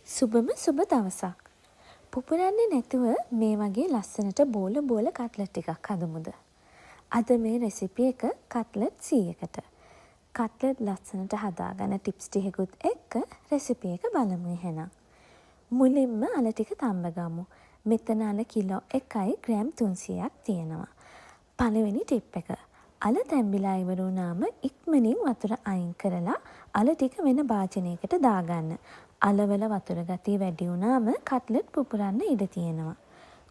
සුබම සුබ දවසක්. පුපුරන්නේ නැතුව මේ වගේ ලස්සනට බෝල කට්ලට් ටිකක් හදමුද? අද මේ රෙසිපි එක කට්ලට් 100කට. කට්ලට් ලස්සනට හදාගන්න ටිප්ස් ටිකකුත් එක්ක රෙසිපි එක බලමු එහෙනම්. මුලින්ම අල ටික තම්බ ගමු. මෙතන අල කිලෝ 1යි ග්‍රෑම් 300ක් තියෙනවා. පළවෙනි ටිප් එක. අල තැම්බිලා ඉවර වුණාම ඉක්මනින් වතුර අයින් කරලා අල ටික වෙන භාජනයකට දාගන්න. අලවල වතුර ගතිය වැඩි වුණාම කට්ලට් පුපුරන්න ඉඩ තියෙනවා.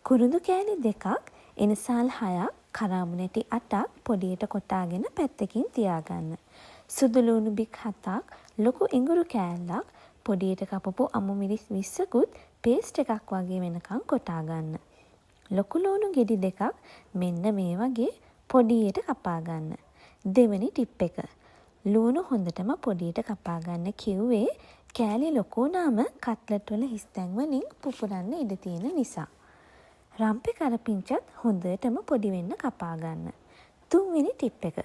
කුරුඳු කෑලි 2ක්, එනසාල් 6ක්, කරාබු නැටි 8ක් පොඩියට කොටාගෙන පැත්තකින් තියාගන්න. සුදු ලුණු බික් 7ක්, ලොකු ඉඟුරු කෑල්ලක්, පොඩියට කපපු අමු මිරිස් 20කුත් පේස්ට් එකක් වගේ වෙනකන් කොටා ගන්න. ලොකු ලුණු ගෙඩි 2ක් මෙන්න මේ වගේ පොඩියට කපා ගන්න. දෙවෙනි ටිප් එක. ලුණු හොඳටම පොඩියට කපා ගන්න කිව්වේ කෑලි ලොකු වුණාම කට්ලට් වල හිස් තැන් වලින් පුපුරන්න ඉඩ තියෙන නිසා. රම්පේ කරපිංචත් හොඳටම පොඩි වෙන්න කපා ගන්න. තුන්වෙනි ටිප් එක.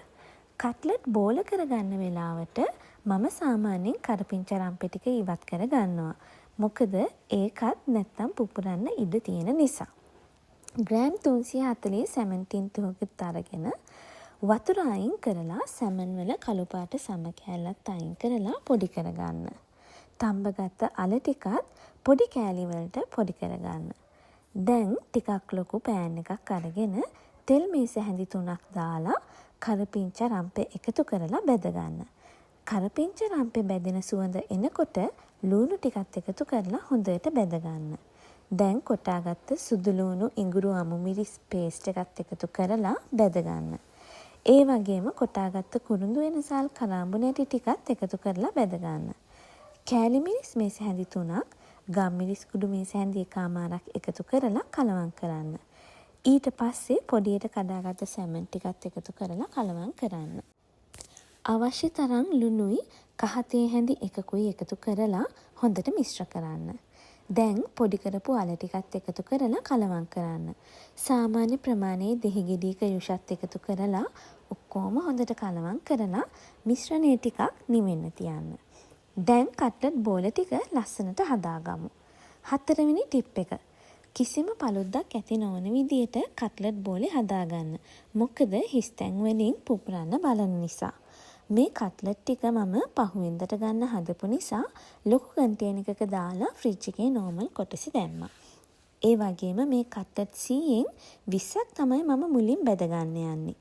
කට්ලට් බෝල කරගන්න වෙලාවට මම සාමාන්‍යයෙන් කරපිංච රම්පේ ටික ඉවත් කර ගන්නවා. මොකද ඒකත් නැත්තම් පුපුරන්න ඉඩ තියෙන නිසා. ග්‍රෑම් 340 සැමන් ටින් 3කුත් අරගෙන වතුර අයින් කරලා සැමන් වල කළු පාට සම කෑල්ලත් අයින් කරලා පොඩි කරගන්න. තම්බගත්ත අල ටිකත් පොඩි කෑලි වලට පොඩි කරගන්න. දැන් ටිකක් ලොකු පෑන් එකක් අරගෙන තෙල් මේස හැඳි 3ක් දාලා කරපිංච රම්පේ එකතු කරලා බෙදගන්න. කරපිංච රම්පේ බෙදෙන සුවඳ එනකොට ලුණු ටිකත් එකතු කරලා හොඳට බෙදගන්න. දැන් කොටාගත්ත සුදු ලුණු ඉඟුරු අමු මිරිස් පේස්ට් එකත් එකතු කරලා බෙදගන්න. ඒ වගේම කොටාගත්ත කුරුඳු එනසාල් කරාබු නැටි ටිකත් එකතු කරලා බෙදගන්න. කෑලි මිරිස් මේස හැඳි 3ක්, ගම් මිරිස් කුඩු මේස හැඳි 1මාරක් එකතු කරලා කලවම් කරන්න. ඊට පස්සේ පොඩියට කඩාගත්ත සැමන් ටිකත් එකතු කරලා කලවම් කරන්න. අවශ්‍ය තරම් ලුණුයි කහ තේ හැඳි 1කුයි එකතු කරලා හොඳට මිශ්‍ර කරන්න. දැන් පොඩි කරපු අල ටිකත් එකතු කරලා කලවම් කරන්න. සාමාන්‍ය ප්‍රමාණයේ දෙහි ගෙඩියක යුෂත් එකතු කරලා ඔක්කොම හොඳට කලවම් කරලා මිශ්‍රණය ටිකක් නිවෙන්න තියන්න. දැන් කට්ලට් බෝල ටික ලස්සනට හදාගමු. 4වෙනි ටිප් එක. කිසිම paluddක් ඇති නොවන විදියට කට්ලට් බෝලේ හදාගන්න. මොකද හිස් තැන් වලින් පුපුරන්න බලන නිසා. මේ කට්ලට් ටික මම පහුවෙන්දට ගන්න හදපු නිසා ලොකු කන්ටේනර් එකක දාලා ෆ්‍රිජ් එකේ නෝමල් කොටසෙ දැම්මා. ඒ වගේම මේ කට්ලට් 100න් 20ක් තමයි මම මුලින් බෙද ගන්න යන්නේ.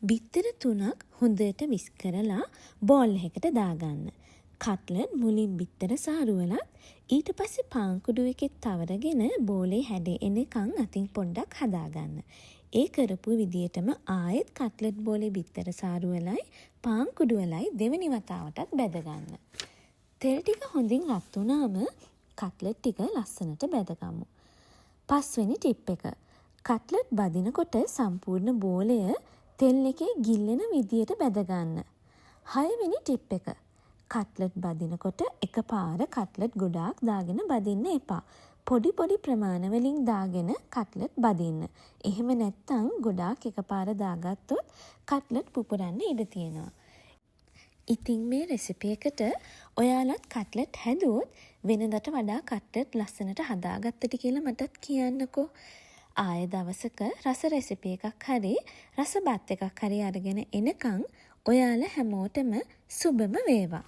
බිත්තර 3ක් හොඳට විස් කරලා බෝල් එකකට දාගන්න. කට්ලට් මුලින් බිත්තර සාරුවලත් ඊට පස්සේ පාන් කුඩු එකෙත් තවරගෙන බෝලේ හැඩේ එනකන් අතින් පොඩ්ඩක් හදාගන්න. ඒ කරපු විදියටම ආයෙත් කට්ලට් බෝලේ බිත්තර සාරුවලයි පාන් කුඩුවලයි දෙවෙනි වතාවටත් බෙදගන්න. තෙල් ටික හොඳින් රත් වුණාම කට්ලට් ටික ලස්සනට බෙදගමු. 5වෙනි ටිප් එක. කට්ලට් බදිනකොට සම්පූර්ණ බෝලය තෙල් එකේ ගිල්ලෙන විදියට බෙදගන්න. 6වෙනි ටිප් එක. කට්ලට් බදිනකොට එකපාර කට්ලට් ගොඩාක් දාගෙන බදින්න එපා. පොඩි ප්‍රමාණ වලින් දාගෙන කට්ලට් බදින්න. එහෙම නැත්නම් ගොඩාක් එකපාර දාගත්තොත් කට්ලට් පුපුරන්න ඉඩ තියෙනවා. ඉතින් මේ රෙසිපි එකට ඔයාලත් කට්ලට් හැදුවොත් වෙනදට වඩා කට්ලට් ලස්සනට හදාගත්තට කියලා මටත් කියන්නකෝ. ආයෙ දවසක රස රෙසිපි එකක් හරි රස බත් එකක් හරි අරගෙන එනකන් ඔයාලා හැමෝටම සුබම වේවා.